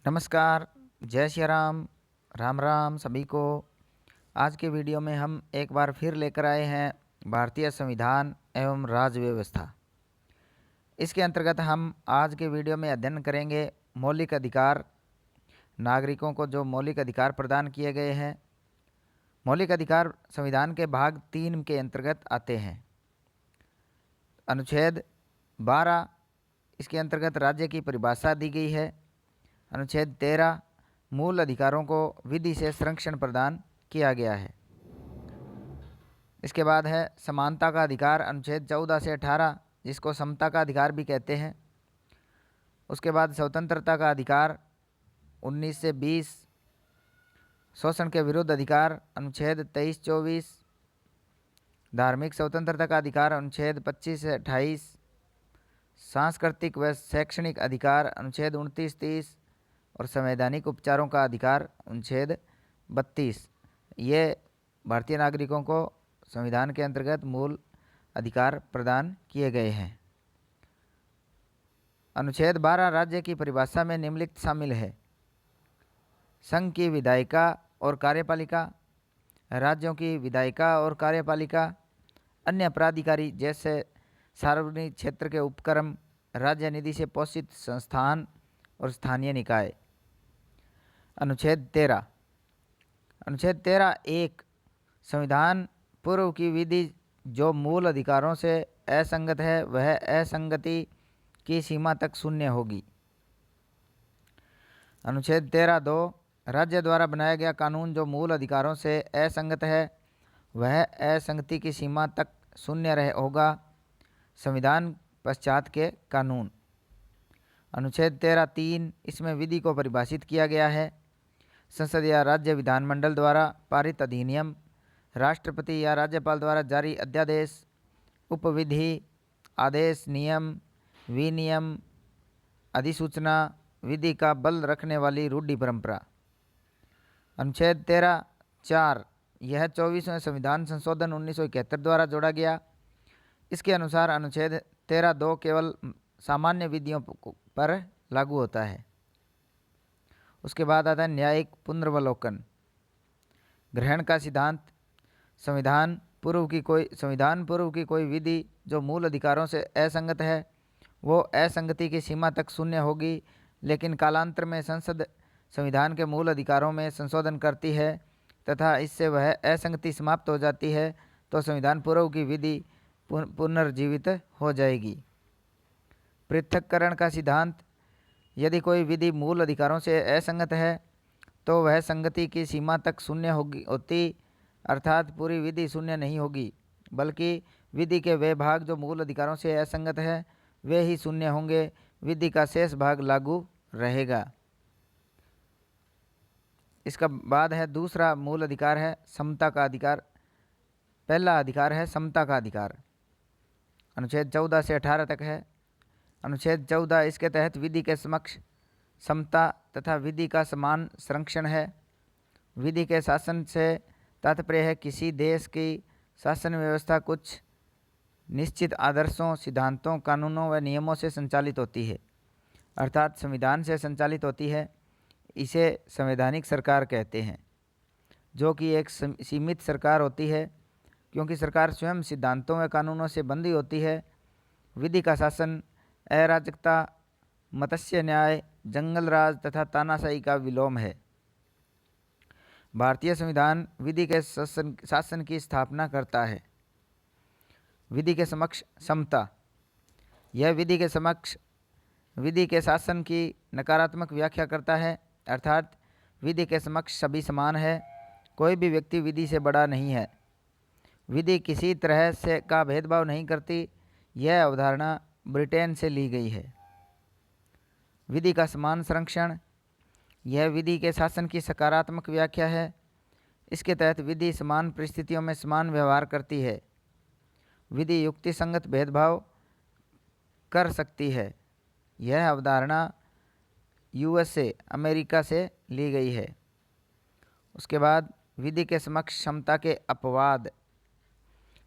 नमस्कार, जय श्री राम, राम राम सभी को। आज के वीडियो में हम एक बार फिर लेकर आए हैं भारतीय संविधान एवं राज्य व्यवस्था। इसके अंतर्गत हम आज के वीडियो में अध्ययन करेंगे मौलिक अधिकार, नागरिकों को जो मौलिक अधिकार प्रदान किए गए हैं। मौलिक अधिकार संविधान के भाग 3 के अंतर्गत आते हैं। अनुच्छेद 12 इसके अंतर्गत राज्य की परिभाषा दी गई है। अनुच्छेद 13 मूल अधिकारों को विधि से संरक्षण प्रदान किया गया है। इसके बाद है समानता का अधिकार, अनुच्छेद 14 से 18 जिसको समता का अधिकार भी कहते हैं। उसके बाद स्वतंत्रता का अधिकार 19 से 20, शोषण के विरुद्ध अधिकार अनुच्छेद 23-24, धार्मिक स्वतंत्रता का अधिकार अनुच्छेद 25 से 28, सांस्कृतिक व शैक्षणिक अधिकार अनुच्छेद 29-30 और संवैधानिक उपचारों का अधिकार अनुच्छेद 32। ये भारतीय नागरिकों को संविधान के अंतर्गत मूल अधिकार प्रदान किए गए हैं। अनुच्छेद 12 राज्य की परिभाषा में निम्नलिखित शामिल है। संघ की विधायिका और कार्यपालिका, राज्यों की विधायिका और कार्यपालिका, अन्य प्राधिकारी जैसे सार्वजनिक क्षेत्र के उपक्रम, राज्य निधि से पोषित संस्थान और स्थानीय निकाय। अनुच्छेद 13 एक संविधान पूर्व की विधि जो मूल अधिकारों से असंगत है वह असंगति की सीमा तक शून्य होगी। अनुच्छेद 13(2) राज्य द्वारा बनाया गया कानून जो मूल अधिकारों से असंगत है वह असंगति की सीमा तक शून्य होगा। संविधान पश्चात के कानून। अनुच्छेद 13(3) इसमें विधि को परिभाषित किया गया है। संसद या राज्य विधानमंडल द्वारा पारित अधिनियम, राष्ट्रपति या राज्यपाल द्वारा जारी अध्यादेश, उपविधि, आदेश, नियम, विनियम, अधिसूचना, विधि का बल रखने वाली रूढ़ि परंपरा। अनुच्छेद 13(4) यह 24वें संविधान संशोधन 1971 द्वारा जोड़ा गया। इसके अनुसार अनुच्छेद 13(2) केवल सामान्य विधियों पर लागू होता है। उसके बाद आता है न्यायिक पुनर्वलोकन ग्रहण का सिद्धांत। संविधान पूर्व की कोई विधि जो मूल अधिकारों से असंगत है वो असंगति की सीमा तक शून्य होगी, लेकिन कालांतर में संसद संविधान के मूल अधिकारों में संशोधन करती है तथा इससे वह असंगति समाप्त हो जाती है तो संविधान पूर्व की विधि पुनर्जीवित हो जाएगी। पृथक्करण का सिद्धांत यदि कोई विधि मूल अधिकारों से असंगत है तो वह संगति की सीमा तक शून्य होती, अर्थात पूरी विधि शून्य नहीं होगी, बल्कि विधि के वे भाग जो मूल अधिकारों से असंगत है वे ही शून्य होंगे, विधि का शेष भाग लागू रहेगा। इसका बाद है दूसरा मूल अधिकार है समता का अधिकार। पहला अधिकार है समता का अधिकार, अनुच्छेद 14 से 18 तक है। अनुच्छेद 14 इसके तहत विधि के समक्ष समता तथा विधि का समान संरक्षण है। विधि के शासन से तात्पर्य है किसी देश की शासन व्यवस्था कुछ निश्चित आदर्शों, सिद्धांतों, कानूनों व नियमों से संचालित होती है, अर्थात संविधान से संचालित होती है। इसे संवैधानिक सरकार कहते हैं, जो कि एक सीमित सरकार होती है क्योंकि सरकार स्वयं सिद्धांतों व कानूनों से बंधी होती है। विधि का शासन अराजकता, मत्स्य न्याय, जंगल राज तथा तानाशाही का विलोम है। भारतीय संविधान विधि के शासन की स्थापना करता है। विधि के समक्ष समता, यह विधि के शासन की नकारात्मक व्याख्या करता है, अर्थात विधि के समक्ष सभी समान है, कोई भी व्यक्ति विधि से बड़ा नहीं है, विधि किसी तरह से का भेदभाव नहीं करती। यह अवधारणा ब्रिटेन से ली गई है। विधि का समान संरक्षण, यह विधि के शासन की सकारात्मक व्याख्या है। इसके तहत विधि समान परिस्थितियों में समान व्यवहार करती है। विधि युक्तिसंगत भेदभाव कर सकती है। यह अवधारणा USA अमेरिका से ली गई है। उसके बाद विधि के समक्ष क्षमता के अपवाद,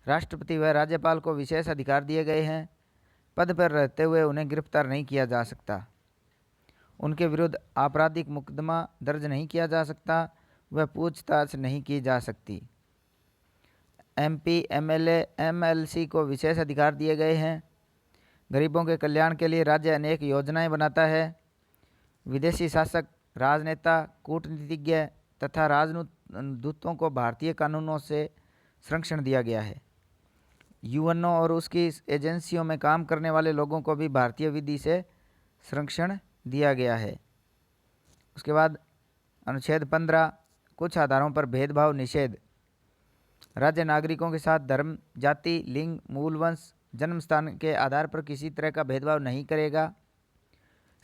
राष्ट्रपति व राज्यपाल को विशेष अधिकार दिए गए हैं। पद पर रहते हुए उन्हें गिरफ्तार नहीं किया जा सकता। उनके विरुद्ध आपराधिक मुकदमा दर्ज नहीं किया जा सकता, वह पूछताछ नहीं की जा सकती। एमपी, एमएलए, एमएलसी को विशेष अधिकार दिए गए हैं। गरीबों के कल्याण के लिए राज्य अनेक योजनाएं बनाता है। विदेशी शासक, राजनेता, कूटनीतिज्ञ तथा राजदूतों को भारतीय कानूनों से संरक्षण दिया गया है। यूएनओ और उसकी एजेंसियों में काम करने वाले लोगों को भी भारतीय विधि से संरक्षण दिया गया है। उसके बाद अनुच्छेद 15, कुछ आधारों पर भेदभाव निषेध। राज्य नागरिकों के साथ धर्म, जाति, लिंग, मूल वंश, जन्म स्थान के आधार पर किसी तरह का भेदभाव नहीं करेगा।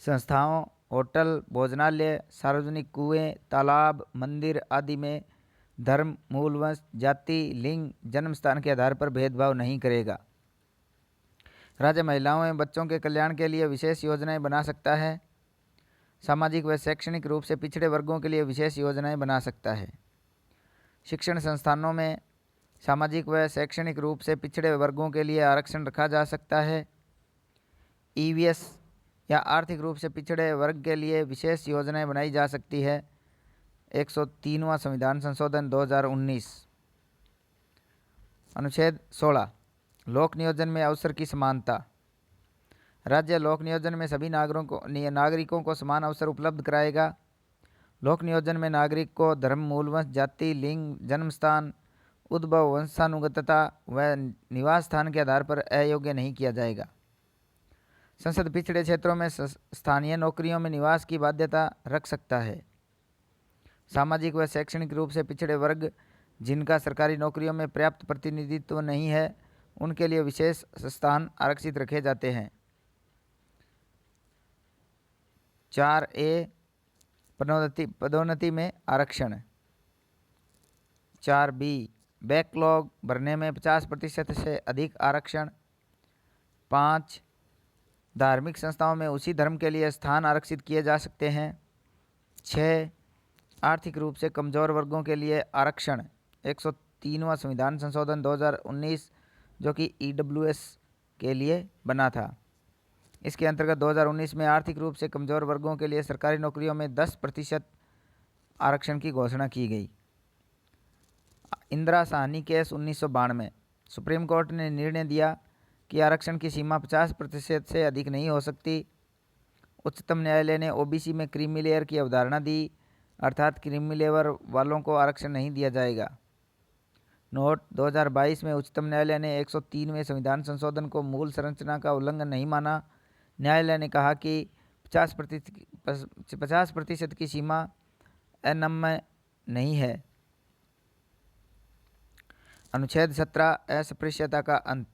संस्थाओं, होटल, भोजनालय, सार्वजनिक कुएं, तालाब, मंदिर आदि में धर्म, मूल वंश, जाति, लिंग, जन्म स्थान के आधार पर भेदभाव नहीं करेगा। राज्य महिलाओं एवं बच्चों के कल्याण के लिए विशेष योजनाएं बना सकता है। सामाजिक व शैक्षणिक रूप से पिछड़े वर्गों के लिए विशेष योजनाएं बना सकता है। शिक्षण संस्थानों में सामाजिक व शैक्षणिक रूप से पिछड़े वर्गों के लिए आरक्षण रखा जा सकता है। ईवीएस या आर्थिक रूप से पिछड़े वर्ग के लिए विशेष योजनाएं बनाई जा सकती है। 103वां संविधान संशोधन 2019। अनुच्छेद 16, लोक नियोजन में अवसर की समानता। राज्य लोक नियोजन में सभी नागरिकों को समान अवसर उपलब्ध कराएगा। लोक नियोजन में नागरिक को धर्म, मूल वंश, जाति, लिंग, जन्म स्थान, उद्भव, वंशानुगतता व निवास स्थान के आधार पर अयोग्य नहीं किया जाएगा। संसद पिछड़े क्षेत्रों में स्थानीय नौकरियों में निवास की बाध्यता रख सकता है। सामाजिक व शैक्षणिक रूप से पिछड़े वर्ग जिनका सरकारी नौकरियों में पर्याप्त प्रतिनिधित्व नहीं है, उनके लिए विशेष स्थान आरक्षित रखे जाते हैं। 4A, पदोन्नति में आरक्षण। 4B, बैकलॉग भरने में 50% से अधिक आरक्षण। 5, धार्मिक संस्थाओं में उसी धर्म के लिए स्थान आरक्षित किए जा सकते हैं। 6, आर्थिक रूप से कमज़ोर वर्गों के लिए आरक्षण। 103वां संविधान संशोधन 2019 जो कि ईडब्ल्यूएस के लिए बना था। इसके अंतर्गत 2019 में आर्थिक रूप से कमज़ोर वर्गों के लिए सरकारी नौकरियों में 10% आरक्षण की घोषणा की गई। Indira Sahni case 1992, supreme court ने निर्णय दिया कि आरक्षण की सीमा 50% से अधिक नहीं हो सकती। उच्चतम न्यायालय ने ओबीसी में क्रीमी लेयर की अवधारणा दी, अर्थात क्रीमी लेयर वालों को आरक्षण नहीं दिया जाएगा। नोट 2022 में उच्चतम न्यायालय ने 103वें संविधान संशोधन को मूल संरचना का उल्लंघन नहीं माना। न्यायालय ने कहा कि 50% की सीमा अनम्य नहीं है। अनुच्छेद 17, अस्पृश्यता का अंत।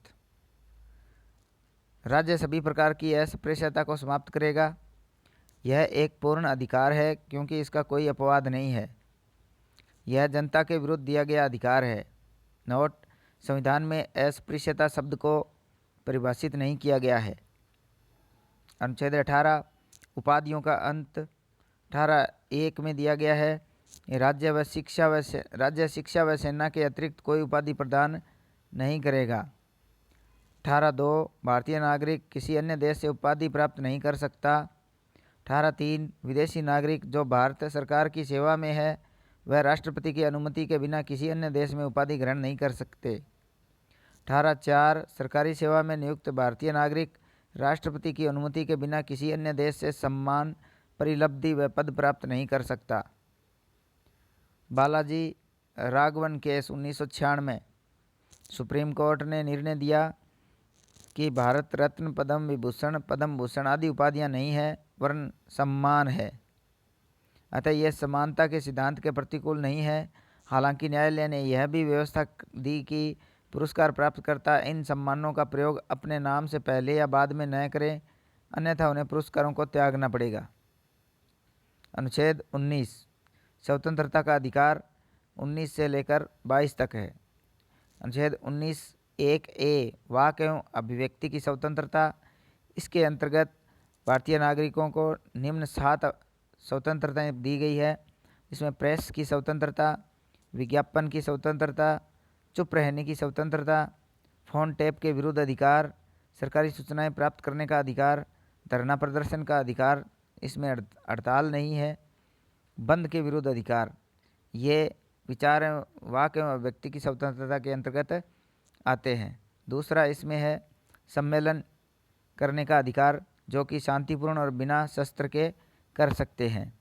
राज्य सभी प्रकार की अस्पृश्यता को समाप्त करेगा। यह एक पूर्ण अधिकार है क्योंकि इसका कोई अपवाद नहीं है। यह जनता के विरुद्ध दिया गया अधिकार है। नोट, संविधान में अस्पृश्यता शब्द को परिभाषित नहीं किया गया है। अनुच्छेद 18, उपाधियों का अंत। 18(1) में दिया गया है, राज्य शिक्षा व सेना के अतिरिक्त कोई उपाधि प्रदान नहीं करेगा। 18(2), भारतीय नागरिक किसी अन्य देश से उपाधि प्राप्त नहीं कर सकता। 18(3), विदेशी नागरिक जो भारत सरकार की सेवा में है वह राष्ट्रपति की अनुमति के बिना किसी अन्य देश में उपाधि ग्रहण नहीं कर सकते। 18(4), सरकारी सेवा में नियुक्त भारतीय नागरिक राष्ट्रपति की अनुमति के बिना किसी अन्य देश से सम्मान, परिलब्धि व पद प्राप्त नहीं कर सकता। Balaji Raghavan case 1996, supreme court ने निर्णय दिया कि भारत रत्न, पद्म विभूषण, पद्म भूषण आदि उपाधियां नहीं है वरन सम्मान है। अतः यह समानता के सिद्धांत के प्रतिकूल नहीं है। हालांकि न्यायालय ने यह भी व्यवस्था दी कि पुरस्कार प्राप्तकर्ता इन सम्मानों का प्रयोग अपने नाम से पहले या बाद में न करें, अन्यथा उन्हें पुरस्कारों को त्यागना पड़ेगा। अनुच्छेद 19, स्वतंत्रता का अधिकार 19 से लेकर 22 तक है। अनुच्छेद 19(1)(a), वाक एवं अभिव्यक्ति की स्वतंत्रता। इसके अंतर्गत भारतीय नागरिकों को निम्न 7 स्वतंत्रताएं दी गई है, जिसमें प्रेस की स्वतंत्रता, विज्ञापन की स्वतंत्रता, चुप रहने की स्वतंत्रता, फ़ोन टैप के विरुद्ध अधिकार, सरकारी सूचनाएं प्राप्त करने का अधिकार, धरना प्रदर्शन का अधिकार इसमें हड़ताल नहीं है। बंद के विरुद्ध अधिकार, ये विचार वाक एवं व्यक्ति की स्वतंत्रता के अंतर्गत आते हैं। दूसरा इसमें है सम्मेलन करने का अधिकार, जो कि शांतिपूर्ण और बिना शस्त्र के कर सकते हैं।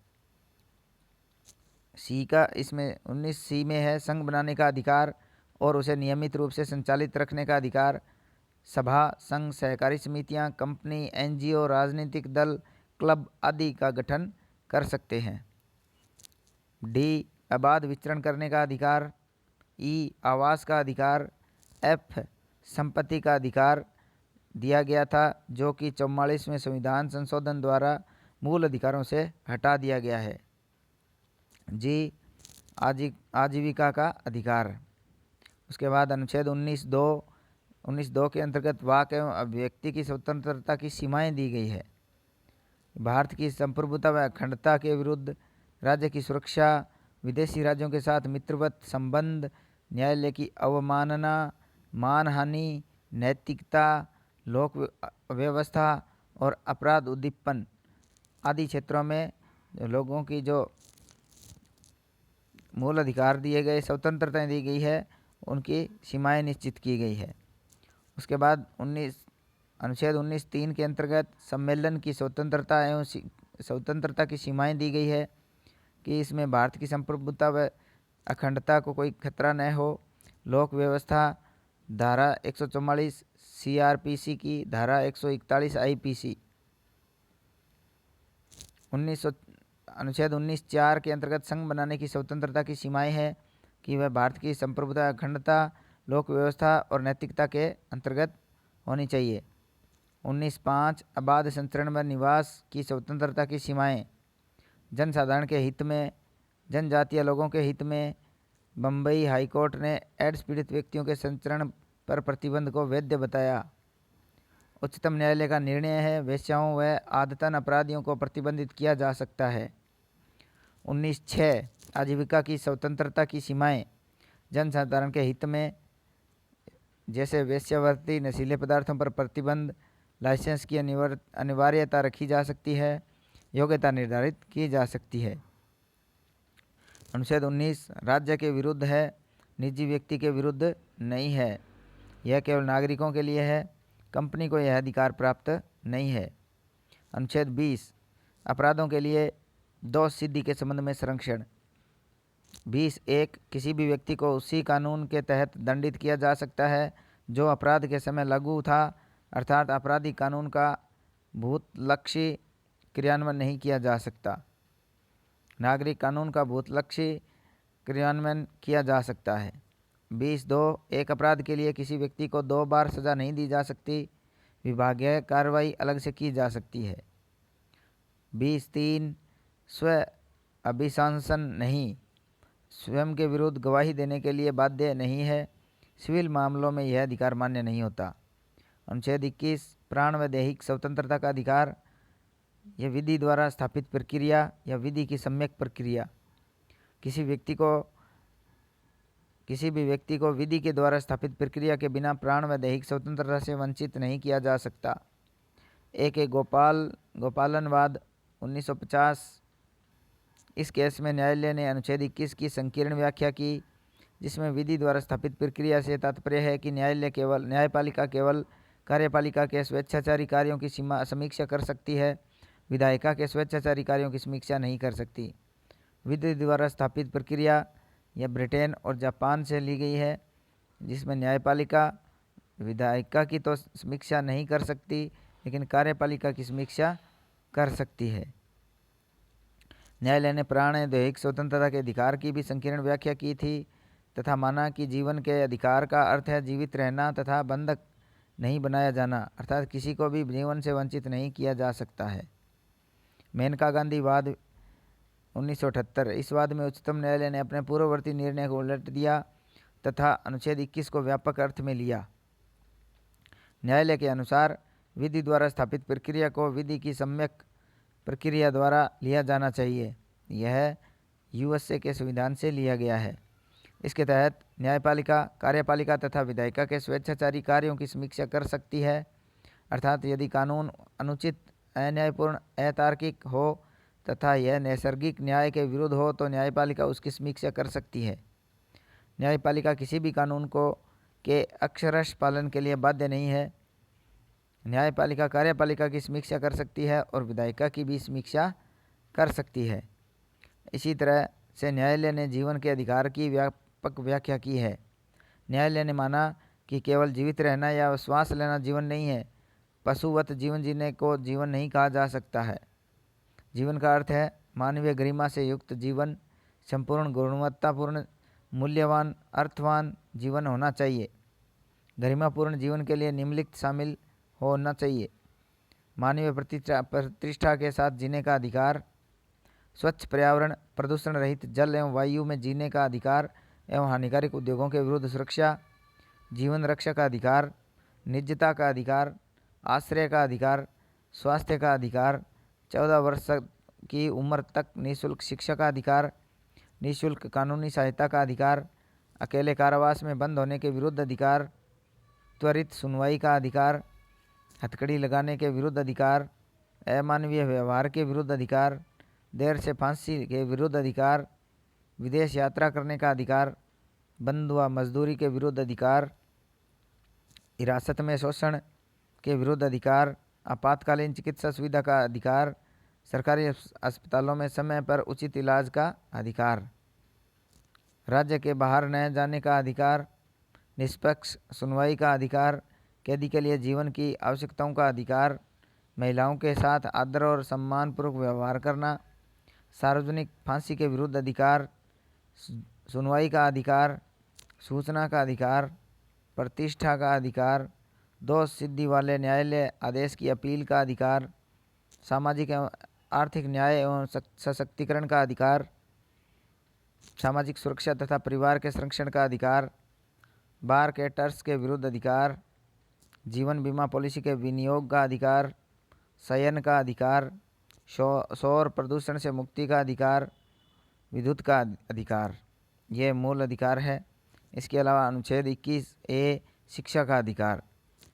सी का इसमें 19 सी में है संघ बनाने का अधिकार और उसे नियमित रूप से संचालित रखने का अधिकार। सभा, संघ, सहकारी समितियां, कंपनी, एनजीओ, राजनीतिक दल, क्लब आदि का गठन कर सकते हैं। डी अबाध विचरण करने का अधिकार। ई आवास का अधिकार। एफ संपत्ति का अधिकार दिया गया था, जो कि 44वें संविधान संशोधन द्वारा मूल अधिकारों से हटा दिया गया है। जी आजीविका का अधिकार। उसके बाद अनुच्छेद 19(2) के अंतर्गत वाक एवं अभिव्यक्ति की स्वतंत्रता की सीमाएं दी गई है। भारत की संप्रभुता व अखंडता के विरुद्ध राज्य की सुरक्षा, विदेशी राज्यों के साथ मित्रवत संबंध, न्यायालय की अवमानना, मानहानि, नैतिकता, लोक व्यवस्था और अपराध उद्दीपन आदि क्षेत्रों में लोगों की जो मूल अधिकार दिए गए, स्वतंत्रताएं दी गई है, उनकी सीमाएं निश्चित की गई है। उसके बाद अनुच्छेद 19(3) के अंतर्गत सम्मेलन की स्वतंत्रता एवं स्वतंत्रता की सीमाएं दी गई है कि इसमें भारत की संप्रभुता व अखंडता को कोई खतरा न हो। लोक व्यवस्था धारा 144 सीआरपीसी की धारा 141 आईपीसी। अनुच्छेद 19(4) के अंतर्गत संघ बनाने की स्वतंत्रता की सीमाएं हैं कि वह भारत की संप्रभुता, अखंडता, लोक व्यवस्था और नैतिकता के अंतर्गत होनी चाहिए। 19(5) अबाध संचरण व निवास की स्वतंत्रता की सीमाएं जनसाधारण के हित में, जनजातीय लोगों के हित में। बम्बई हाईकोर्ट ने एड्स पीड़ित व्यक्तियों के संचरण पर प्रतिबंध को वैध बताया। उच्चतम न्यायालय का निर्णय है वेश्याओं व आदतन अपराधियों को प्रतिबंधित किया जा सकता है। 19(6) आजीविका की स्वतंत्रता की सीमाएं जनसाधारण के हित में, जैसे वेश्यावृत्ति, नशीले पदार्थों पर प्रतिबंध, लाइसेंस की अनिवार्यता रखी जा सकती है, योग्यता निर्धारित की जा सकती है। अनुच्छेद 19 राज्य के विरुद्ध है, निजी व्यक्ति के विरुद्ध नहीं है। यह केवल नागरिकों के लिए है, कंपनी को यह अधिकार प्राप्त नहीं है। अनुच्छेद 20 अपराधों के लिए दोष सिद्धि के संबंध में संरक्षण। 20(1) किसी भी व्यक्ति को उसी कानून के तहत दंडित किया जा सकता है जो अपराध के समय लागू था, अर्थात आपराधिक कानून का भूतलक्षी क्रियान्वयन नहीं किया जा सकता। नागरिक कानून का भूतलक्षी क्रियान्वयन किया जा सकता है। 20(2) एक अपराध के लिए किसी व्यक्ति को 2 बार सजा नहीं दी जा सकती, विभागीय कार्रवाई अलग से की जा सकती है। 20(3) स्व अभिशासन नहीं, स्वयं के विरुद्ध गवाही देने के लिए बाध्य नहीं है। सिविल मामलों में यह अधिकार मान्य नहीं होता। अनुच्छेद 21 प्राण व दैहिक स्वतंत्रता का अधिकार। यह विधि द्वारा स्थापित प्रक्रिया या विधि की सम्यक प्रक्रिया। किसी भी व्यक्ति को विधि के द्वारा स्थापित प्रक्रिया के बिना प्राण व दैहिक स्वतंत्रता से वंचित नहीं किया जा सकता। एक गोपालनवाद 1950। इस केस में न्यायालय ने अनुच्छेद 21 की संकीर्ण व्याख्या की, जिसमें विधि द्वारा स्थापित प्रक्रिया से तात्पर्य है कि न्यायपालिका केवल कार्यपालिका के स्वेच्छाचारी कार्यों की समीक्षा कर सकती है, विधायिका के स्वेच्छाचारी कार्यों की समीक्षा नहीं कर सकती। विधि द्वारा स्थापित प्रक्रिया यह ब्रिटेन और जापान से ली गई है, जिसमें न्यायपालिका विधायिका की तो समीक्षा नहीं कर सकती, लेकिन कार्यपालिका की समीक्षा कर सकती है। न्यायालय ने प्राण दैहिक स्वतंत्रता के अधिकार की भी संकीर्ण व्याख्या की थी तथा माना कि जीवन के अधिकार का अर्थ है जीवित रहना तथा बंधक नहीं बनाया जाना, अर्थात किसी को भी जीवन से वंचित नहीं किया जा सकता है। मेनका गांधी वाद 1978। इस वाद में उच्चतम न्यायालय ने अपने पूर्ववर्ती निर्णय को उलट दिया तथा अनुच्छेद 21 को व्यापक अर्थ में लिया। न्यायालय के अनुसार विधि द्वारा स्थापित प्रक्रिया को विधि की सम्यक प्रक्रिया द्वारा लिया जाना चाहिए। यह यूएसए के संविधान से लिया गया है। इसके तहत न्यायपालिका, कार्यपालिका तथा विधायिका के स्वेच्छाचारी कार्यों की समीक्षा कर सकती है, अर्थात यदि कानून अनुचित अन्यायपूर्ण, अतार्किक हो तथा यह नैसर्गिक न्याय के विरुद्ध हो तो न्यायपालिका उसकी समीक्षा कर सकती है। न्यायपालिका किसी भी कानून को के अक्षरश पालन के लिए बाध्य नहीं है। न्यायपालिका कार्यपालिका की समीक्षा कर सकती है और विधायिका की भी समीक्षा कर सकती है। इसी तरह से न्यायालय ने जीवन के अधिकार की व्यापक व्याख्या की है। न्यायालय ने माना कि केवल जीवित रहना या श्वास लेना जीवन नहीं है। पशुवत जीवन जीने को जीवन नहीं कहा जा सकता है। जीवन का अर्थ है मानवीय गरिमा से युक्त जीवन, संपूर्ण गुणवत्तापूर्ण, मूल्यवान, अर्थवान जीवन होना चाहिए। गरिमापूर्ण जीवन के लिए निम्नलिखित शामिल होना चाहिए: मानवीय प्रतिष्ठा के साथ जीने का अधिकार, स्वच्छ पर्यावरण, प्रदूषण रहित जल एवं वायु में जीने का अधिकार एवं हानिकारक उद्योगों के विरुद्ध सुरक्षा, जीवन रक्षा का अधिकार, निजता का अधिकार, आश्रय का अधिकार, स्वास्थ्य का अधिकार, 14 वर्ष की उम्र तक निःशुल्क शिक्षा का अधिकार, निःशुल्क कानूनी सहायता का अधिकार, अकेले कारावास में बंद होने के विरुद्ध अधिकार, त्वरित सुनवाई का अधिकार, हथकड़ी लगाने के विरुद्ध अधिकार, अमानवीय व्यवहार के विरुद्ध अधिकार, देर से फांसी के विरुद्ध अधिकार, विदेश यात्रा करने का अधिकार, बंद व मजदूरी के विरुद्ध अधिकार, हिरासत में शोषण के विरुद्ध अधिकार, आपातकालीन चिकित्सा सुविधा का अधिकार, सरकारी अस्पतालों में समय पर उचित इलाज का अधिकार, राज्य के बाहर न जाने का अधिकार, निष्पक्ष सुनवाई का अधिकार, कैदी के लिए जीवन की आवश्यकताओं का अधिकार, महिलाओं के साथ आदर और सम्मानपूर्वक व्यवहार करना, सार्वजनिक फांसी के विरुद्ध अधिकार, सुनवाई का अधिकार, सूचना का अधिकार, प्रतिष्ठा का अधिकार, दोष सिद्धि वाले न्यायालय आदेश की अपील का अधिकार, सामाजिक एवं आर्थिक न्याय एवं सशक्तिकरण का अधिकार, सामाजिक सुरक्षा तथा परिवार के संरक्षण का अधिकार, बार के टर्स के विरुद्ध अधिकार, जीवन बीमा पॉलिसी के विनियोग का अधिकार, शयन का अधिकार, सौर प्रदूषण से मुक्ति का अधिकार, विद्युत का अधिकार, ये मूल अधिकार है। इसके अलावा अनुच्छेद 21A शिक्षा का अधिकार,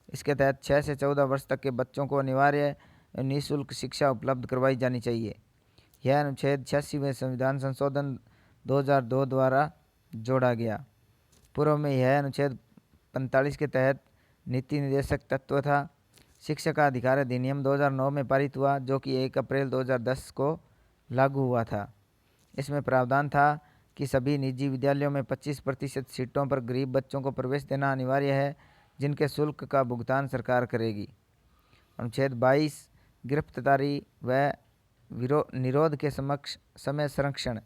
इसके तहत 6 से 14 वर्ष तक के बच्चों को अनिवार्य निःशुल्क शिक्षा उपलब्ध करवाई जानी चाहिए। यह अनुच्छेद 86वें संविधान संशोधन 2002 द्वारा जोड़ा गया। पूर्व में यह अनुच्छेद 45 के तहत नीति निर्देशक तत्व था। शिक्षा का अधिकार अधिनियम 2009 में पारित हुआ, जो कि 1 अप्रैल 2010 को लागू हुआ था। इसमें प्रावधान था कि सभी निजी विद्यालयों में 25% सीटों पर गरीब बच्चों को प्रवेश देना अनिवार्य है, जिनके शुल्क का भुगतान सरकार करेगी। अनुच्छेद 22 गिरफ्तारी व निरोध के समय संरक्षण।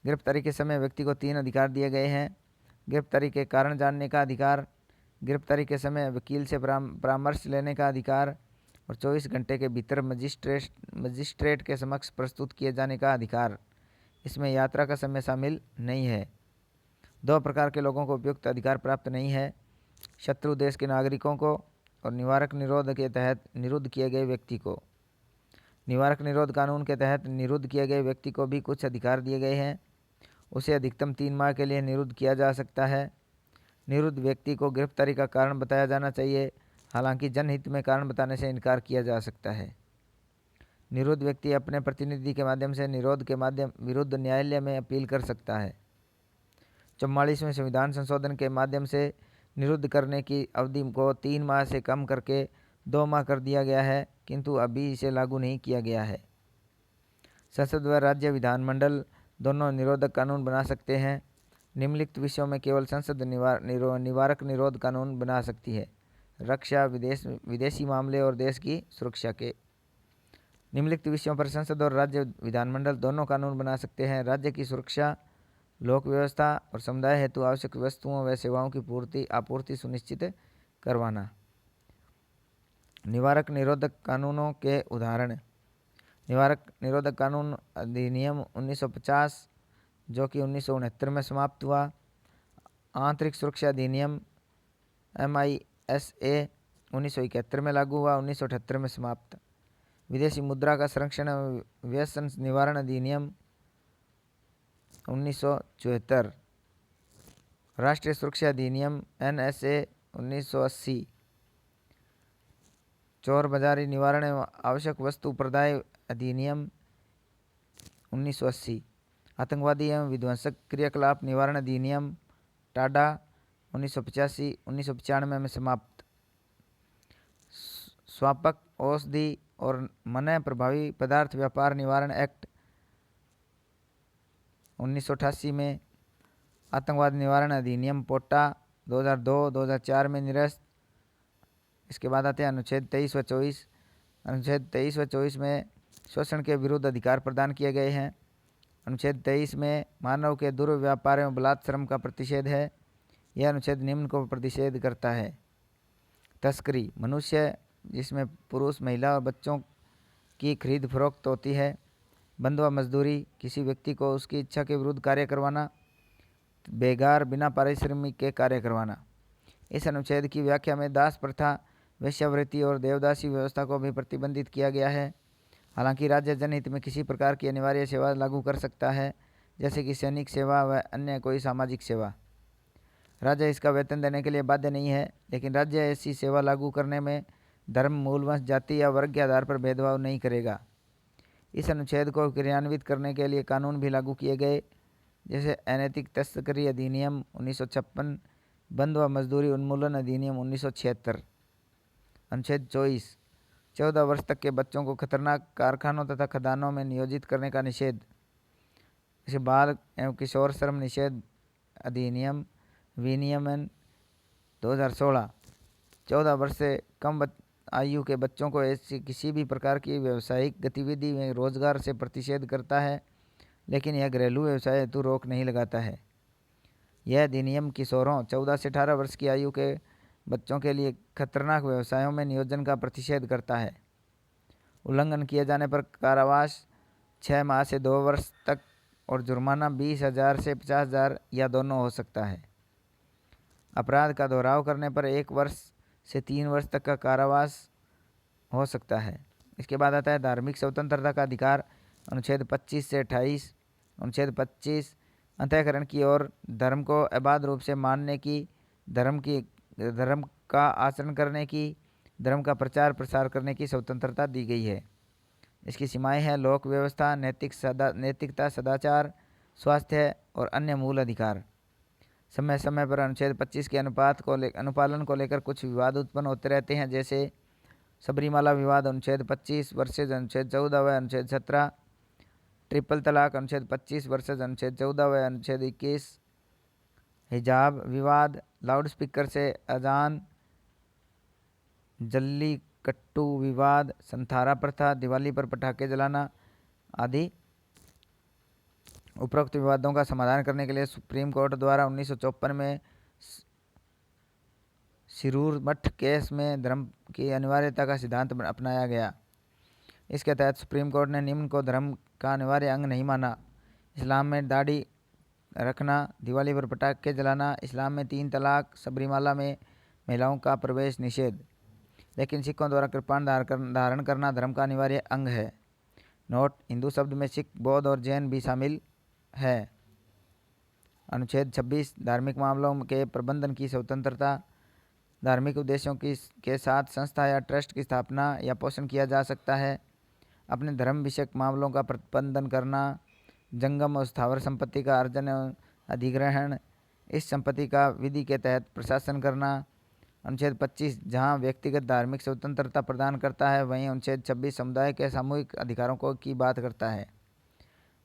गिरफ्तारी के समय व्यक्ति को 3 अधिकार दिए गए हैं: गिरफ्तारी के कारण जानने का अधिकार, गिरफ्तारी के समय वकील से परामर्श लेने का अधिकार और 24 घंटे के भीतर मजिस्ट्रेट के समक्ष प्रस्तुत किए जाने का अधिकार। इसमें यात्रा का समय शामिल नहीं है। 2 प्रकार के लोगों को उपयुक्त अधिकार प्राप्त नहीं है: शत्रु देश के नागरिकों को और निवारक निरोध के तहत निरुद्ध किए गए व्यक्ति को। निवारक निरोध कानून के तहत निरुद्ध किए गए व्यक्ति को भी कुछ अधिकार दिए गए हैं। उसे अधिकतम 3 माह के लिए निरुद्ध किया जा सकता है। निरुद्ध व्यक्ति को गिरफ्तारी का कारण बताया जाना चाहिए, हालांकि जनहित में कारण बताने से इनकार किया जा सकता है। निरुद्ध व्यक्ति अपने प्रतिनिधि के माध्यम से निरोध के विरुद्ध न्यायालय में अपील कर सकता है। 44वें संविधान संशोधन के माध्यम से निरुद्ध करने की अवधि को 3 माह से कम करके 2 माह कर दिया गया है, किंतु अभी इसे लागू नहीं किया गया है। संसद व राज्य विधानमंडल दोनों निरोधक कानून बना सकते हैं। निम्नलिखित विषयों में केवल संसद निवारक निरोध कानून बना सकती है: रक्षा, विदेशी मामले और देश की सुरक्षा के। निम्नलिखित विषयों पर संसद और राज्य विधानमंडल दोनों कानून बना सकते हैं: राज्य की सुरक्षा, लोक व्यवस्था और समुदाय हेतु आवश्यक वस्तुओं व सेवाओं की आपूर्ति सुनिश्चित करवाना। निवारक निरोधक कानूनों के उदाहरण: निवारक निरोधक कानून अधिनियम 1950, जो कि 1969 में समाप्त हुआ। आंतरिक सुरक्षा अधिनियम MISA 1971 में लागू हुआ, 1978 में समाप्त। विदेशी मुद्रा का संरक्षण एवं व्यसन निवारण अधिनियम 1974। राष्ट्रीय सुरक्षा अधिनियम NSA 1980। चोर बाजारी निवारण एवं आवश्यक वस्तु प्रदाय अधिनियम 1980, आतंकवादी एवं विध्वंसक क्रियाकलाप निवारण अधिनियम टाडा 1985-1995 में समाप्त। स्वापक औषधि और मन प्रभावी पदार्थ व्यापार निवारण एक्ट 1988 में, आतंकवाद निवारण अधिनियम पोटा 2002-2004 में निरस्त। इसके बाद आते हैं अनुच्छेद 23 व 24। अनुच्छेद 23 व 24 में शोषण के विरुद्ध अधिकार प्रदान किए गए हैं। अनुच्छेद 23 में मानव के दुर्व्यापार एवं बलात्श्रम का प्रतिषेध है। यह अनुच्छेद निम्न को प्रतिषेध करता है: तस्करी, मनुष्य जिसमें पुरुष, महिला और बच्चों की खरीद फरोख्त होती है। बंधुआ मजदूरी, किसी व्यक्ति को उसकी इच्छा के विरुद्ध कार्य करवाना। बेगार, बिना पारिश्रमिक के कार्य करवाना। इस अनुच्छेद की व्याख्या में दास प्रथा, वेश्यावृत्ति और देवदासी व्यवस्था को भी प्रतिबंधित किया गया है। हालांकि राज्य जनहित में किसी प्रकार की अनिवार्य सेवा लागू कर सकता है, जैसे कि सैनिक सेवा व अन्य कोई सामाजिक सेवा। राज्य इसका वेतन देने के लिए बाध्य नहीं है, लेकिन राज्य ऐसी सेवा लागू करने में धर्म, मूल, वंश, जाति या वर्ग के आधार पर भेदभाव नहीं करेगा। इस अनुच्छेद को क्रियान्वित करने के लिए कानून भी लागू किए गए, जैसे अनैतिक तस्करी अधिनियम 1956, बंधुआ मजदूरी उन्मूलन अधिनियम 1976। अनुच्छेद 24, 14 वर्ष तक के बच्चों को खतरनाक कारखानों तथा खदानों में नियोजित करने का निषेध। इसे बाल एवं किशोर श्रम निषेध अधिनियम विनियमन 2016, 14 वर्ष से कम आयु के बच्चों को ऐसी किसी भी प्रकार की व्यावसायिक गतिविधि में रोजगार से प्रतिषेध करता है, लेकिन यह घरेलू व्यवसाय हेतु रोक नहीं लगाता है। यह अधिनियम किशोरों 14 से 18 वर्ष की आयु के बच्चों के लिए खतरनाक व्यवसायों में नियोजन का प्रतिषेध करता है। उल्लंघन किए जाने पर कारावास 6 माह से 2 वर्ष तक और जुर्माना 20,000 से 50,000 या दोनों हो सकता है। अपराध का दोहराव करने पर 1 वर्ष से 3 वर्ष तक का कारावास हो सकता है। इसके बाद आता है धार्मिक स्वतंत्रता का अधिकार, अनुच्छेद 25 से 28। अनुच्छेद 25 अंतःकरण की और धर्म को अबाध रूप से मानने की, धर्म का आचरण करने की, धर्म का प्रचार प्रसार करने की स्वतंत्रता दी गई है। इसकी सीमाएं हैं लोक व्यवस्था, नैतिकता, सदाचार, स्वास्थ्य और अन्य मूल अधिकार। समय समय पर अनुच्छेद 25 के अनुपालन को लेकर कुछ विवाद उत्पन्न होते रहते हैं, जैसे सबरीमाला विवाद अनुच्छेद 25 वर्सेज अनुच्छेद 14 व अनुच्छेद 17, ट्रिपल तलाक अनुच्छेद 25 वर्सेज अनुच्छेद 14 व अनुच्छेद 21, हिजाब विवाद, लाउड स्पीकर से अजान, जल्लीकट्टू विवाद, संथारा प्रथा, दिवाली पर पटाखे जलाना आदि। उपरोक्त विवादों का समाधान करने के लिए सुप्रीम कोर्ट द्वारा 1954 में सिरूर मठ केस में धर्म की अनिवार्यता का सिद्धांत अपनाया गया। इसके तहत सुप्रीम कोर्ट ने निम्न को धर्म का अनिवार्य अंग नहीं माना: इस्लाम में दाढ़ी रखना, दिवाली पर पटाखे जलाना, इस्लाम में 3 तलाक, सबरीमाला में महिलाओं का प्रवेश निषेध। लेकिन सिखों द्वारा कृपाण धारण करना धर्म का अनिवार्य अंग है। नोट: हिंदू शब्द में सिख, बौद्ध और जैन भी शामिल है। अनुच्छेद 26 धार्मिक मामलों के प्रबंधन की स्वतंत्रता। धार्मिक उद्देश्यों के साथ संस्था या ट्रस्ट की स्थापना या पोषण किया जा सकता है। अपने धर्म विषयक मामलों का प्रबंधन करना। जंगम और स्थावर संपत्ति का अर्जन एवं अधिग्रहण, इस संपत्ति का विधि के तहत प्रशासन करना। अनुच्छेद 25 जहां व्यक्तिगत धार्मिक स्वतंत्रता प्रदान करता है, वहीं अनुच्छेद 26 समुदाय के सामूहिक अधिकारों की बात करता है,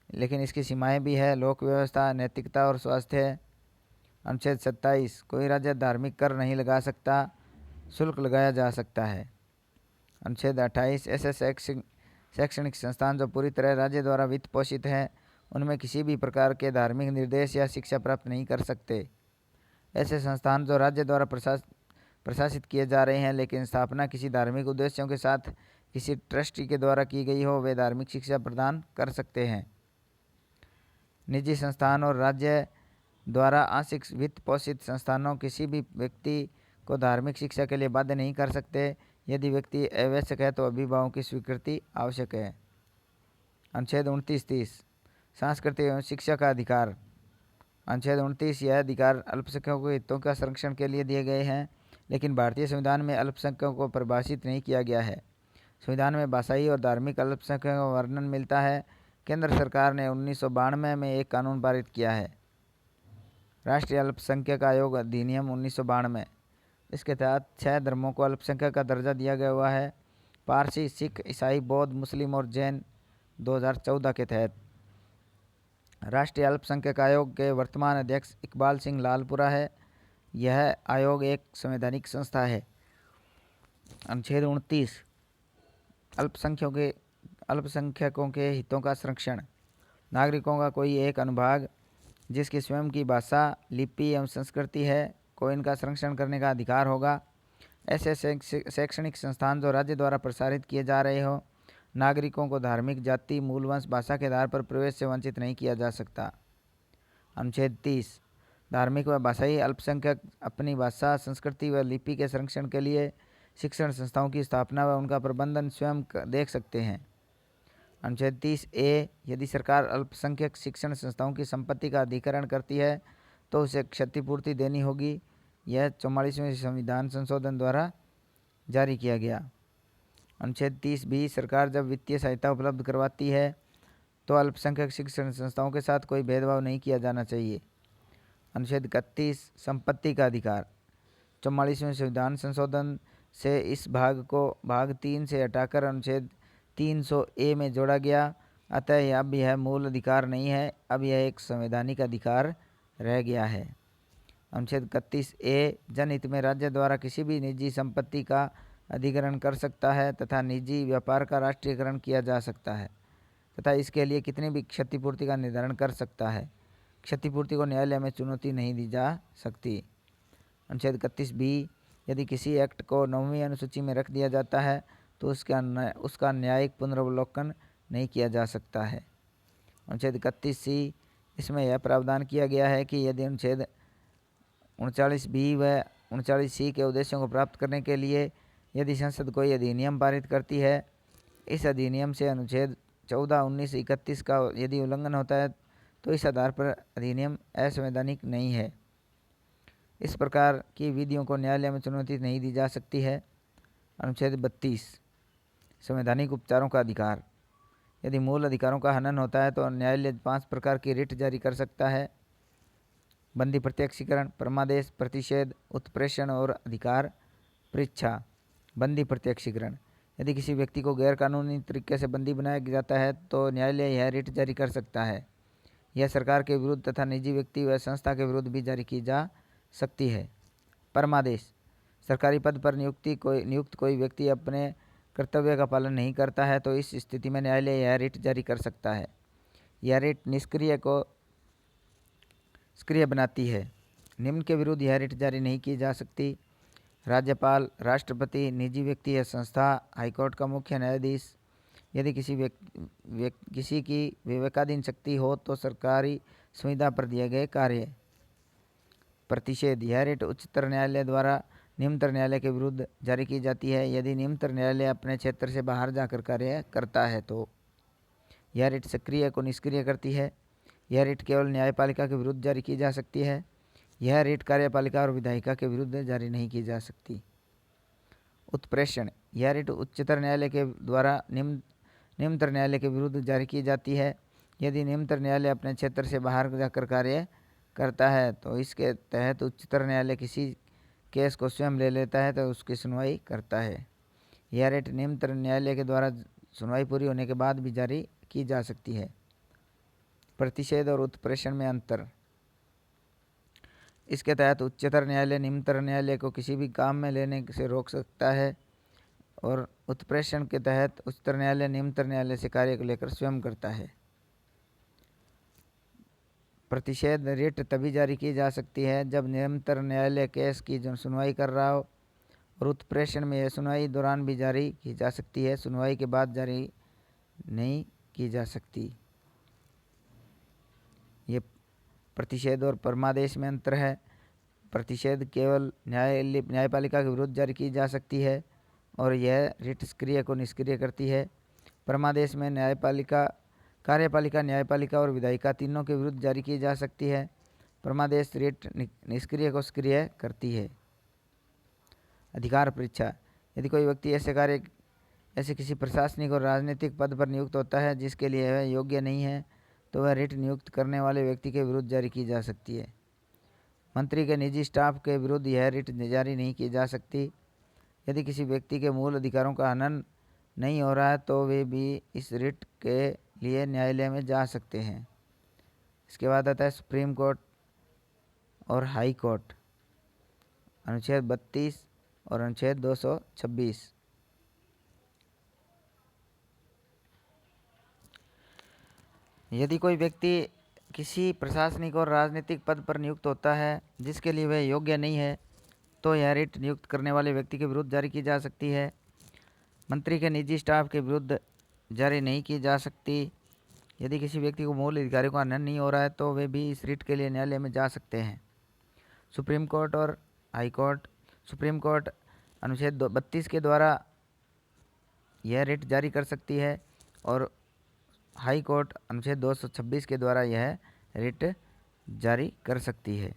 लेकिन इसकी सीमाएं भी है: लोक व्यवस्था, नैतिकता और स्वास्थ्य। अनुच्छेद 27 कोई राज्य धार्मिक कर नहीं लगा सकता, शुल्क लगाया जा सकता है। अनुच्छेद 28 ऐसे शैक्षणिक संस्थान जो पूरी तरह राज्य द्वारा वित्त पोषित हैं, उनमें किसी भी प्रकार के धार्मिक निर्देश या शिक्षा प्राप्त नहीं कर सकते। ऐसे संस्थान जो राज्य द्वारा प्रशासित किए जा रहे हैं, लेकिन स्थापना किसी धार्मिक उद्देश्यों के साथ किसी ट्रस्टी के द्वारा की गई हो, वे धार्मिक शिक्षा प्रदान कर सकते हैं। निजी संस्थान और राज्य द्वारा आंशिक वित्त पोषित संस्थानों किसी भी व्यक्ति को धार्मिक शिक्षा के लिए बाध्य नहीं कर सकते। यदि व्यक्ति आवश्यक है तो अभिभावकों की स्वीकृति आवश्यक है। अनुच्छेद 29-30 सांस्कृतिक एवं शिक्षा का अधिकार। अनुच्छेद 29 यह अधिकार अल्पसंख्यकों के हितों का संरक्षण के लिए दिए गए हैं। लेकिन भारतीय संविधान में अल्पसंख्यकों को परिभाषित नहीं किया गया है। संविधान में भाषाई और धार्मिक अल्पसंख्यकों का वर्णन मिलता है। केंद्र सरकार ने 1992 में एक कानून पारित किया है, राष्ट्रीय अल्पसंख्यक आयोग अधिनियम 1992। इसके तहत 6 धर्मों को अल्पसंख्यक का दर्जा दिया गया हुआ है: पारसी, सिख, ईसाई, बौद्ध, मुस्लिम और जैन। 2014 के तहत राष्ट्रीय अल्पसंख्यक आयोग के वर्तमान अध्यक्ष इकबाल सिंह लालपुरा है। यह आयोग एक संवैधानिक संस्था है। अनुच्छेद 29 अल्पसंख्यकों के हितों का संरक्षण। नागरिकों का कोई एक अनुभाग जिसकी स्वयं की भाषा, लिपि एवं संस्कृति है को इनका संरक्षण करने का अधिकार होगा। ऐसे शैक्षणिक संस्थान जो राज्य द्वारा प्रसारित किए जा रहे हो, नागरिकों को धार्मिक, जाति, मूल वंश, भाषा के आधार पर प्रवेश से वंचित नहीं किया जा सकता। अनुच्छेद 30 धार्मिक व भाषाई अल्पसंख्यक अपनी भाषा, संस्कृति व लिपि के संरक्षण के लिए शिक्षण संस्थाओं की स्थापना व उनका प्रबंधन स्वयं देख सकते हैं। अनुच्छेद 30A यदि सरकार अल्पसंख्यक शिक्षण संस्थाओं की संपत्ति का अधिग्रहण करती है तो उसे क्षतिपूर्ति देनी होगी। यह 44वें संविधान संशोधन द्वारा जारी किया गया। अनुच्छेद 30B सरकार जब वित्तीय सहायता उपलब्ध करवाती है तो अल्पसंख्यक शिक्षण संस्थाओं के साथ कोई भेदभाव नहीं किया जाना चाहिए। अनुच्छेद 31 संपत्ति का अधिकार। 44वें संविधान संशोधन से इस भाग को भाग 3 से हटाकर अनुच्छेद 300A में जोड़ा गया। अतः अब यह मूल अधिकार नहीं है, अब यह एक संवैधानिक अधिकार रह गया है। अनुच्छेद 31A जनहित में राज्य द्वारा किसी भी निजी संपत्ति का अधिग्रहण कर सकता है तथा निजी व्यापार का राष्ट्रीयकरण किया जा सकता है तथा इसके लिए कितनी भी क्षतिपूर्ति का निर्धारण कर सकता है। क्षतिपूर्ति को न्यायालय में चुनौती नहीं दी जा सकती। अनुच्छेद 31B यदि किसी एक्ट को 9वीं अनुसूची में रख दिया जाता है तो उसका न्यायिक पुनर्वलोकन नहीं किया जा सकता है। अनुच्छेद 31C इसमें यह प्रावधान किया गया है कि यदि अनुच्छेद 39B व 39C के उद्देश्यों को प्राप्त करने के लिए यदि संसद कोई अधिनियम पारित करती है, इस अधिनियम से अनुच्छेद 14, 19, 31 का यदि उल्लंघन होता है तो इस आधार पर अधिनियम असंवैधानिक नहीं है। इस प्रकार की विधियों को न्यायालय में चुनौती नहीं दी जा सकती है। अनुच्छेद 32 संवैधानिक उपचारों का अधिकार। यदि मूल अधिकारों का हनन होता है तो न्यायालय 5 प्रकार की रिट जारी कर सकता है: बंदी प्रत्यक्षीकरण, परमादेश, प्रतिषेध, उत्प्रेषण और अधिकार परीक्षा। बंदी प्रत्यक्षीकरण यदि किसी व्यक्ति को गैरकानूनी तरीके से बंदी बनाया जाता है तो न्यायालय यह रिट जारी कर सकता है। यह सरकार के विरुद्ध तथा निजी व्यक्ति व संस्था के विरुद्ध भी जारी की जा सकती है। परमादेश सरकारी पद पर नियुक्त कोई व्यक्ति अपने कर्तव्य का पालन नहीं करता है तो इस स्थिति में न्यायालय यह रिट जारी कर सकता है। यह रिट निष्क्रिय को सक्रिय बनाती है। निम्न के विरुद्ध यह रिट जारी नहीं की जा सकती: राज्यपाल, राष्ट्रपति, निजी व्यक्ति या संस्था, हाईकोर्ट का मुख्य न्यायाधीश। यदि किसी की विवेकाधीन शक्ति हो तो सरकारी संविदा पर दिए गए कार्य। प्रतिषेध यह रिट उच्चतर न्यायालय द्वारा निम्नतर न्यायालय के विरुद्ध जारी की जाती है। यदि निम्नतर न्यायालय अपने क्षेत्र से बाहर जाकर कार्य करता है तो यह रिट सक्रिय को निष्क्रिय करती है। यह रिट केवल न्यायपालिका के विरुद्ध जारी की जा सकती है। यह रिट कार्यपालिका और विधायिका के विरुद्ध जारी नहीं की जा सकती। उत्प्रेषण यह रिट उच्चतर न्यायालय के द्वारा निम्नतर न्यायालय के विरुद्ध जारी की जाती है। यदि निम्नतर न्यायालय अपने क्षेत्र से बाहर जाकर कार्य करता है तो इसके तहत उच्चतर न्यायालय किसी केस को स्वयं ले लेता है तो उसकी सुनवाई करता है। यह रिट निम्नतर न्यायालय के द्वारा सुनवाई पूरी होने के बाद भी जारी की जा सकती है। प्रतिषेध और उत्प्रेषण में अंतर। इसके तहत उच्चतर न्यायालय निम्नतर न्यायालय को किसी भी काम में लेने से रोक सकता है और उत्प्रेषण के तहत उच्चतर न्यायालय निम्नतर न्यायालय से कार्य को लेकर स्वयं करता है। प्रतिषेध रिट तभी जारी की जा सकती है जब निम्नतर न्यायालय केस की जो सुनवाई कर रहा हो, और उत्प्रेषण में यह सुनवाई दौरान भी जारी की जा सकती है, सुनवाई के बाद जारी नहीं की जा सकती। ये प्रतिषेध और परमादेश में अंतर है। प्रतिषेध केवल न्यायपालिका के विरुद्ध जारी की जा सकती है और यह रिट सक्रिय को निष्क्रिय करती है। परमादेश में कार्यपालिका, न्यायपालिका और विधायिका तीनों के विरुद्ध जारी की जा सकती है। परमादेश रिट निष्क्रिय को सक्रिय करती है। अधिकार परीक्षा। यदि कोई व्यक्ति ऐसे किसी प्रशासनिक और राजनीतिक पद पर नियुक्त होता है जिसके लिए वह योग्य नहीं है, तो वह रिट नियुक्त करने वाले व्यक्ति के विरुद्ध जारी की जा सकती है। मंत्री के निजी स्टाफ के विरुद्ध यह रिट जारी नहीं की जा सकती। यदि किसी व्यक्ति के मूल अधिकारों का हनन नहीं हो रहा है तो वे भी इस रिट के लिए न्यायालय में जा सकते हैं। इसके बाद आता है सुप्रीम कोर्ट और हाई कोर्ट, अनुच्छेद 32 और अनुच्छेद 226। यदि कोई व्यक्ति किसी प्रशासनिक और राजनीतिक पद पर नियुक्त होता है जिसके लिए वह योग्य नहीं है, तो यह रिट नियुक्त करने वाले व्यक्ति के विरुद्ध जारी की जा सकती है। मंत्री के निजी स्टाफ के विरुद्ध जारी नहीं की जा सकती। यदि किसी व्यक्ति को मूल अधिकारों का हनन नहीं हो रहा है तो वे भी इस रिट के लिए न्यायालय में जा सकते हैं। सुप्रीम कोर्ट और हाई कोर्ट। सुप्रीम कोर्ट अनुच्छेद 32 के द्वारा यह रिट जारी कर सकती है और हाई कोर्ट अनुच्छेद 226 के द्वारा यह रिट जारी कर सकती है।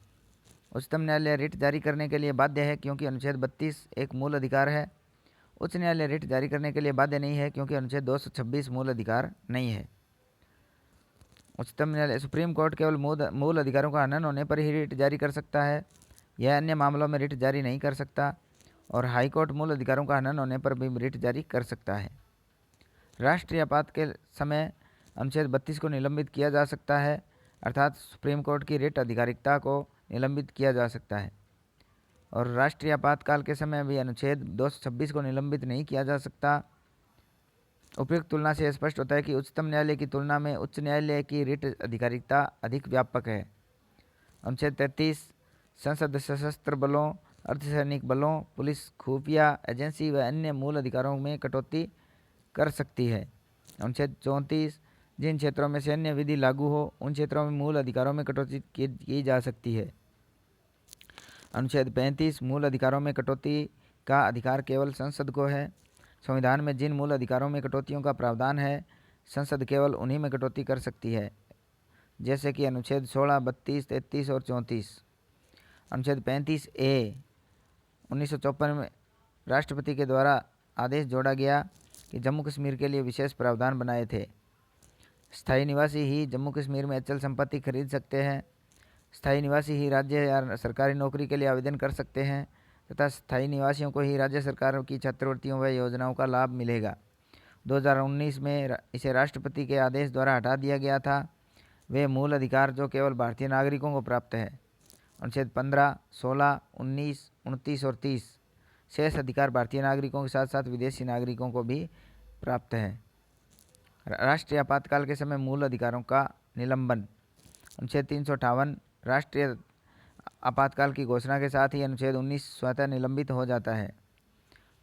उच्चतम न्यायालय रिट जारी करने के लिए बाध्य है क्योंकि अनुच्छेद 32 एक मूल अधिकार है। उच्च न्यायालय रिट जारी करने के लिए बाध्य नहीं है क्योंकि अनुच्छेद 226 मूल अधिकार नहीं है। उच्चतम न्यायालय सुप्रीम कोर्ट केवल मूल अधिकारों का हनन होने पर ही रिट जारी कर सकता है, यह अन्य मामलों में रिट जारी नहीं कर सकता। और हाई कोर्ट मूल अधिकारों का हनन होने पर भी रिट जारी कर सकता है। राष्ट्रीय आपात के समय अनुच्छेद 32 को निलंबित किया जा सकता है, अर्थात सुप्रीम कोर्ट की रिट आधिकारिकता को निलंबित किया जा सकता है। और राष्ट्रीय आपातकाल के समय भी अनुच्छेद 226 को निलंबित नहीं किया जा सकता। उपयुक्त तुलना से स्पष्ट होता है कि उच्चतम न्यायालय की तुलना में उच्च न्यायालय की रिट आधिकारिकता अधिक व्यापक है। अनुच्छेद 33 संसद सशस्त्र बलों, अर्धसैनिक बलों, पुलिस, खुफिया एजेंसी व अन्य मूल अधिकारों में कटौती कर सकती है। अनुच्छेद 34 जिन क्षेत्रों में सैन्य विधि लागू हो उन क्षेत्रों में मूल अधिकारों में कटौती की जा सकती है। अनुच्छेद 35 मूल अधिकारों में कटौती का अधिकार केवल संसद को है। संविधान में जिन मूल अधिकारों में कटौतियों का प्रावधान है, संसद केवल उन्हीं में कटौती कर सकती है, जैसे कि अनुच्छेद 16, 32, 33 और 34। अनुच्छेद 35A 1954 में राष्ट्रपति के द्वारा आदेश जोड़ा गया कि जम्मू कश्मीर के लिए विशेष प्रावधान बनाए थे। स्थायी निवासी ही जम्मू कश्मीर में अचल संपत्ति खरीद सकते हैं। स्थायी निवासी ही राज्य या सरकारी नौकरी के लिए आवेदन कर सकते हैं तथा स्थायी निवासियों को ही राज्य सरकारों की छात्रवृत्तियों व योजनाओं का लाभ मिलेगा। 2019 में इसे राष्ट्रपति के आदेश द्वारा हटा दिया गया था। वे मूल अधिकार जो केवल भारतीय नागरिकों को प्राप्त है। अनुच्छेद 15, 16, 19, 29 और 30 शेष अधिकार भारतीय नागरिकों के साथ साथ विदेशी नागरिकों को भी प्राप्त है। राष्ट्रीय आपातकाल के समय मूल अधिकारों का निलंबन। अनुच्छेद 358 राष्ट्रीय आपातकाल की घोषणा के साथ ही अनुच्छेद 19 स्वतः निलंबित हो जाता है।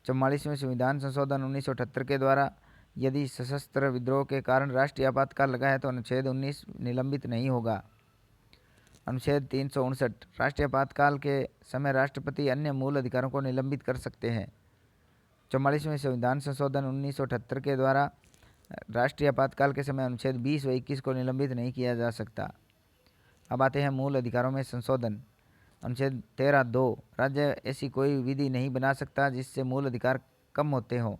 44वें संविधान संशोधन 1978 के द्वारा यदि सशस्त्र विद्रोह के कारण राष्ट्रीय आपातकाल लगा है तो अनुच्छेद 19 निलंबित नहीं होगा। अनुच्छेद 359 राष्ट्रीय आपातकाल के समय राष्ट्रपति अन्य मूल अधिकारों को निलंबित कर सकते हैं। 44वें संविधान संशोधन 1978 के द्वारा राष्ट्रीय आपातकाल के समय अनुच्छेद 20 व 21 को निलंबित नहीं किया जा सकता। अब आते हैं मूल अधिकारों में संशोधन। अनुच्छेद 13(2) राज्य ऐसी कोई विधि नहीं बना सकता जिससे मूल अधिकार कम होते हों।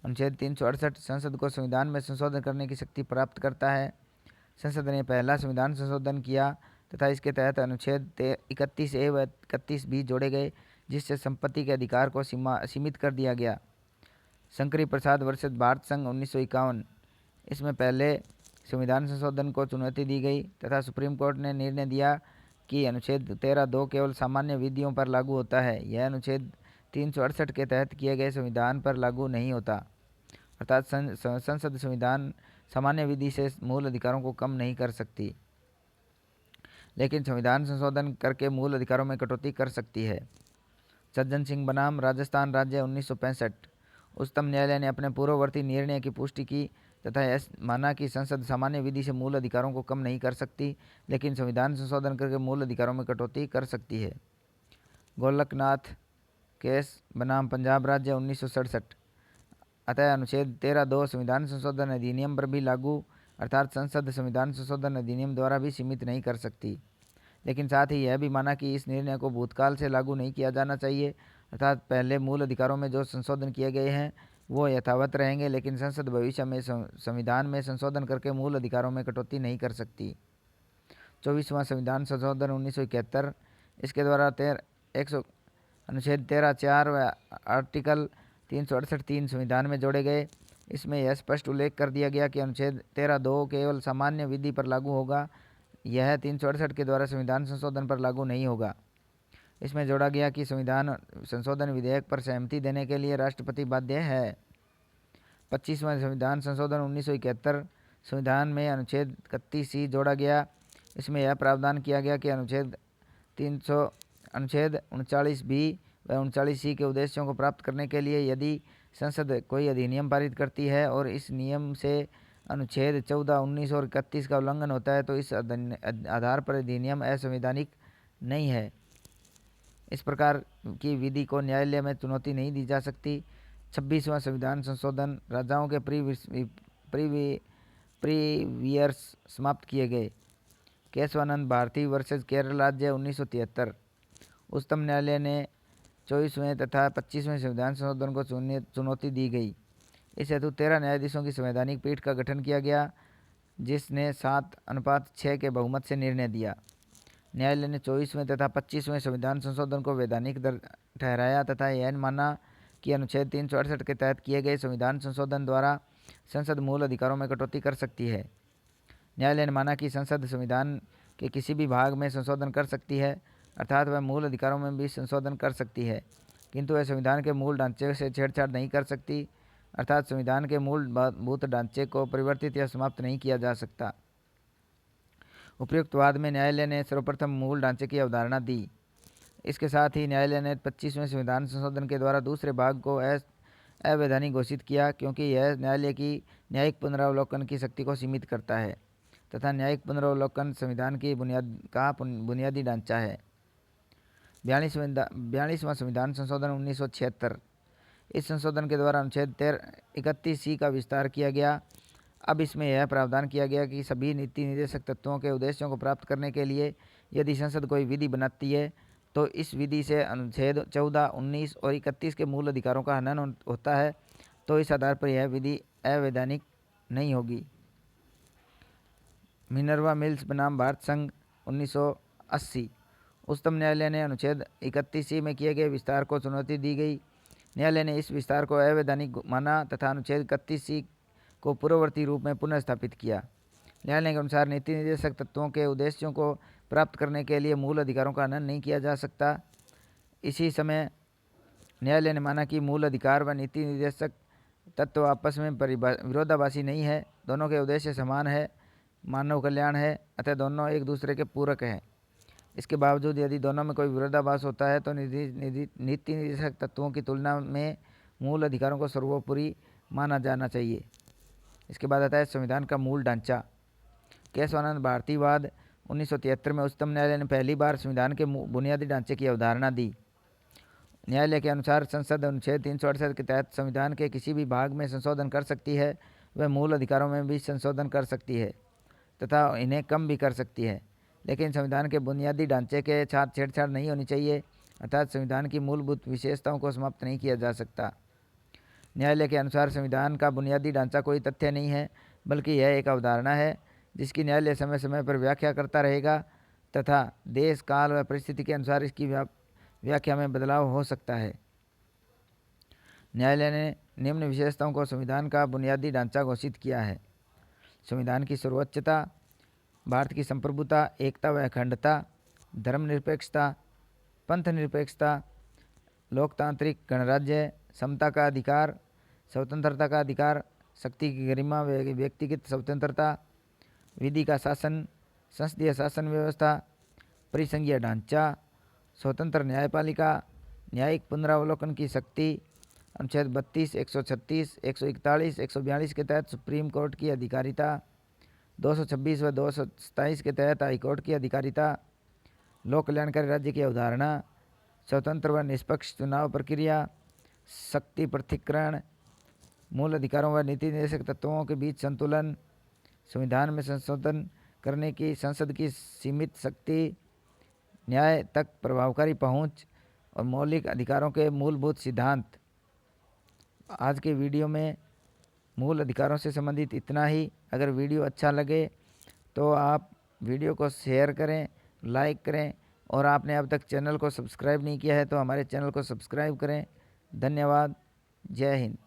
अनुच्छेद 368 संसद को संविधान में संशोधन करने की शक्ति प्राप्त करता है। संसद ने पहला संविधान संशोधन किया तथा इसके तहत अनुच्छेद 31A व 31B जोड़े गए, जिससे संपत्ति के अधिकार को सीमित कर दिया गया। शंकरी प्रसाद वर्षित भारत संघ 1951, इसमें पहले संविधान संशोधन को चुनौती दी गई तथा सुप्रीम कोर्ट ने निर्णय दिया कि अनुच्छेद 13(2) केवल सामान्य विधियों पर लागू होता है। यह अनुच्छेद 368 के तहत किए गए संविधान पर लागू नहीं होता, अर्थात संसद संविधान सामान्य विधि से मूल अधिकारों को कम नहीं कर सकती, लेकिन संविधान संशोधन करके मूल अधिकारों में कटौती कर सकती है। सज्जन सिंह बनाम राजस्थान राज्य 1965। उच्चतम न्यायालय ने अपने पूर्ववर्ती निर्णय की पुष्टि की तथा यह माना कि संसद सामान्य विधि से मूल अधिकारों को कम नहीं कर सकती, लेकिन संविधान संशोधन करके मूल अधिकारों में कटौती कर सकती है। गोलकनाथ केस बनाम पंजाब राज्य 1967। अतः अनुच्छेद 13(2) संविधान संशोधन अधिनियम पर भी लागू, अर्थात संसद संविधान संशोधन अधिनियम द्वारा भी सीमित नहीं कर सकती, लेकिन साथ ही यह भी माना कि इस निर्णय को भूतकाल से लागू नहीं किया जाना चाहिए अर्थात पहले मूल अधिकारों में जो संशोधन किए गए हैं वो यथावत रहेंगे, लेकिन संसद भविष्य में संविधान में संशोधन करके मूल अधिकारों में कटौती नहीं कर सकती। 24वां संविधान संशोधन 1971, इसके द्वारा अनुच्छेद 13(4) व आर्टिकल 368(3) संविधान में जोड़े गए। इसमें यह स्पष्ट उल्लेख कर दिया गया कि अनुच्छेद 13(2) केवल सामान्य विधि पर लागू होगा, यह 368 के द्वारा संविधान संशोधन पर लागू नहीं होगा। इसमें जोड़ा गया कि संविधान संशोधन विधेयक पर सहमति देने के लिए राष्ट्रपति बाध्य है। 25वां संविधान संशोधन 1971 संविधान में अनुच्छेद 31C जोड़ा गया। इसमें यह प्रावधान किया गया कि अनुच्छेद 39B व 39C के उद्देश्यों को प्राप्त करने के लिए यदि संसद कोई अधिनियम पारित करती है और इस नियम से अनुच्छेद 14, 19 और 31 का उल्लंघन होता है तो इस आधार पर अधिनियम असंवैधानिक नहीं है। इस प्रकार की विधि को न्यायालय में चुनौती नहीं दी जा सकती। 26वां संविधान संशोधन राजाओं के प्रीवियर्स समाप्त किए गए। केशवानंद भारती वर्सेस केरल राज्य 1973। उच्चतम न्यायालय ने 24वें तथा 25वें संविधान संशोधन को चुनौती दी गई। इस हेतु 13 न्यायाधीशों की संवैधानिक पीठ का गठन किया गया, जिसने 7:6 के बहुमत से निर्णय दिया। न्यायालय ने 24वें तथा 25वें संविधान संशोधन को वैधानिक ठहराया तथा यह माना कि अनुच्छेद 368 के तहत किए गए संविधान संशोधन द्वारा संसद मूल अधिकारों में कटौती कर सकती है। न्यायालय ने माना कि संसद संविधान के किसी भी भाग में संशोधन कर सकती है, अर्थात वह मूल अधिकारों में भी संशोधन कर सकती है, किंतु वह संविधान के मूल ढांचे से छेड़छाड़ नहीं कर सकती, अर्थात संविधान के मूलभूत ढांचे को परिवर्तित या समाप्त नहीं किया जा सकता। उपयुक्त वाद में न्यायालय ने सर्वप्रथम मूल ढांचे की अवधारणा दी। इसके साथ ही न्यायालय ने 25वें संविधान संशोधन के द्वारा दूसरे भाग को अवैधानिक घोषित किया, क्योंकि यह न्यायालय की न्यायिक पुनरावलोकन की शक्ति को सीमित करता है तथा न्यायिक पुनरावलोकन संविधान की बुनियादी ढांचा है। 42वां संविधान संशोधन 1976। इस संशोधन के द्वारा अनुच्छेद 31C का विस्तार किया गया। अब इसमें यह प्रावधान किया गया कि सभी नीति निर्देशक तत्वों के उद्देश्यों को प्राप्त करने के लिए यदि संसद कोई विधि बनाती है तो इस विधि से अनुच्छेद 14, 19 और 31 के मूल अधिकारों का हनन होता है, तो इस आधार पर यह विधि अवैधानिक नहीं होगी। मिनर्वा मिल्स बनाम भारत संघ 1980। उच्चतम न्यायालय ने अनुच्छेद 31C में किए गए विस्तार को चुनौती दी गई। न्यायालय ने इस विस्तार को अवैधानिक माना तथा अनुच्छेद 31C को पूर्ववर्ती रूप में पुनः स्थापित किया। न्यायालय के अनुसार नीति निर्देशक तत्वों के उद्देश्यों को प्राप्त करने के लिए मूल अधिकारों का हनन नहीं किया जा सकता। इसी समय न्यायालय ने माना कि मूल अधिकार व नीति निर्देशक तत्व आपस में विरोधाभासी नहीं है, दोनों के उद्देश्य समान है, मानव कल्याण है, अतः दोनों एक दूसरे के पूरक हैं। इसके बावजूद यदि दोनों में कोई विरोधाभास होता है तो नीति निर्देशक तत्वों की तुलना में मूल अधिकारों को सर्वोपरि माना जाना चाहिए। इसके बाद आता है संविधान का मूल ढांचा। केशवानंद भारतीवाद 1973 में उच्चतम न्यायालय ने पहली बार संविधान के बुनियादी ढांचे की अवधारणा दी। न्यायालय के अनुसार संसद अनुच्छेद 368 के तहत संविधान के किसी भी भाग में संशोधन कर सकती है, वह मूल अधिकारों में भी संशोधन कर सकती है तथा इन्हें कम भी कर सकती है, लेकिन संविधान के बुनियादी ढांचे के साथ छेड़छाड़ नहीं होनी चाहिए, अर्थात संविधान की मूलभूत विशेषताओं को समाप्त नहीं किया जा सकता। न्यायालय के अनुसार संविधान का बुनियादी ढांचा कोई तथ्य नहीं है, बल्कि यह एक अवधारणा है जिसकी न्यायालय समय समय पर व्याख्या करता रहेगा तथा देश, काल व परिस्थिति के अनुसार इसकी व्याख्या में बदलाव हो सकता है। न्यायालय ने निम्न विशेषताओं को संविधान का बुनियादी ढांचा घोषित किया है: संविधान की सर्वोच्चता, भारत की संप्रभुता, एकता व अखंडता, धर्मनिरपेक्षता, पंथ निरपेक्षता, लोकतांत्रिक गणराज्य, समता का अधिकार, स्वतंत्रता का अधिकार, शक्ति की गरिमा, व्यक्तिगत स्वतंत्रता, विधि का शासन, संसदीय शासन व्यवस्था, परिसंघीय ढांचा, स्वतंत्र न्यायपालिका, न्यायिक पुनरावलोकन की शक्ति, अनुच्छेद 32, 136, 141, 142 के तहत सुप्रीम कोर्ट की अधिकारिता, 226 व 227 के तहत हाईकोर्ट की अधिकारिता, लोक कल्याणकारी राज्य की अवधारणा, स्वतंत्र व निष्पक्ष चुनाव प्रक्रिया, शक्ति पृथक्करण, मूल अधिकारों व नीति निर्देशक तत्वों के बीच संतुलन, संविधान में संशोधन करने की संसद की सीमित शक्ति, न्याय तक प्रभावकारी पहुंच और मौलिक अधिकारों के मूलभूत सिद्धांत। आज के वीडियो में मूल अधिकारों से संबंधित इतना ही। अगर वीडियो अच्छा लगे तो आप वीडियो को शेयर करें, लाइक करें, और आपने अब तक चैनल को सब्सक्राइब नहीं किया है तो हमारे चैनल को सब्सक्राइब करें। धन्यवाद। जय हिंद।